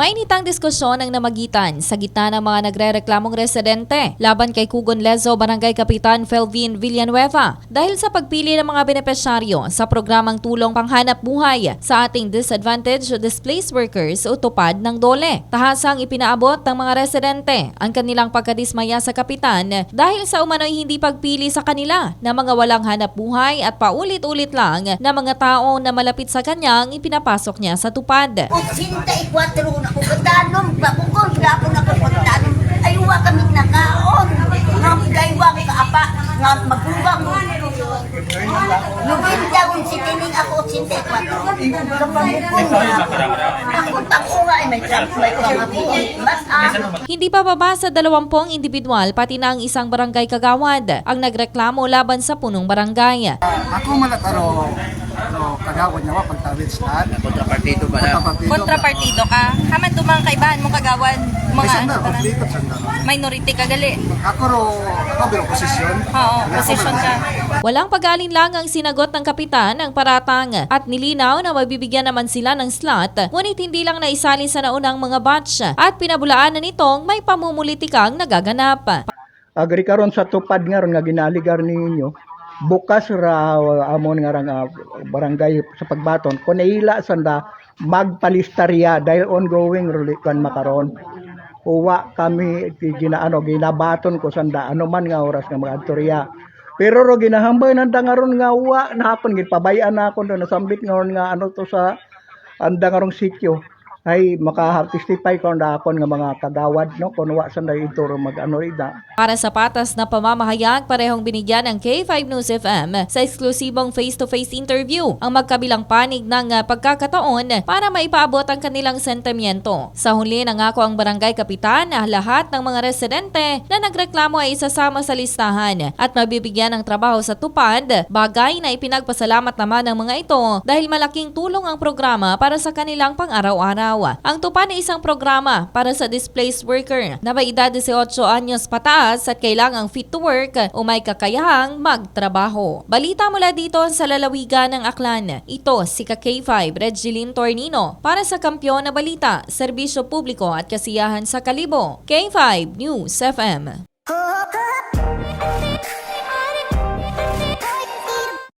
Mainitang diskusyon ang namagitan sa gitna ng mga nagrereklamong residente laban kay Cugon Lezo Barangay Kapitan Felvin Villanueva dahil sa pagpili ng mga benepisyaryo sa programang tulong panghanap buhay sa ating disadvantaged displaced workers o tupad ng DOLE. Tahasang ipinaabot ng mga residente ang kanilang pagkadismaya sa kapitan dahil sa umano'y hindi pagpili sa kanila ng mga walang hanap buhay at paulit-ulit lang na mga tao na malapit sa kanyang ipinapasok niya sa tupad. 84 na kung kadanom, bakukon, gapon ako pagdanom, ayuwa kami nakaon, nga gaywa ka apa, nga magubang mo. Lubin daw si Tining ako 84. Ako tako nga ay may pangapon. Hindi pa baba sa 20 individual pati na ang isang barangay kagawad ang nagreklamo laban sa punong barangay. Ako malataro kagawad niya pagtawid sa Kontrapartido ba na? Kontrapartido ka? Haman dumang kaibahan mo kagawan? Mga ano ka na? Minority ka gali? Ako biro posisyon. Oo, posisyon ka. Walang pag-alinlang ang sinagot ng kapitan ng paratang at nilinaw na mabibigyan naman sila ng slot ngunit hindi lang naisali sa naunang mga batch at pinabulaan na nitong may pamumulitikang nagaganap. Agri karon sa tupad nga ron nga ginaligar ninyo bukas ra amon nga barangay sa pagbaton kun naila sanda magpalistarya dahil ongoing kan makaron uwa kami ginabaton ko sanda ano man nga oras nga magadtorya pero ro ginahambay nanda nga ron nga uwa nahapon gid pabayan na ako na nasambit nga ano to sa anda nga rong sitio ay maka-testify ko na akon nga mga kagawad no kung wa sa ituro mag-ano ida. Para sa patas na pamamahayag, parehong binigyan ng K5 News FM sa eksklusibong face-to-face interview ang magkabilang panig ng pagkakataon para maipaabot ang kanilang sentimiento. Sa huli nangako ang barangay kapitan na lahat ng mga residente na nagreklamo ay isasama sa listahan at mabibigyan ng trabaho sa tupad, bagay na ipinagpasalamat naman ng mga ito dahil malaking tulong ang programa para sa kanilang pang-araw-araw. Ang tupad ay isang programa para sa displaced worker na may edad 18 anyos pataas at kailangang fit to work o may kakayahang magtrabaho. Balita mula dito sa lalawigan ng Aklan. Ito si K5 Regeline Tornino para sa Kampiyon na Balita, Serbisyo Publiko at Kasiyahan sa Kalibo. K5 News FM.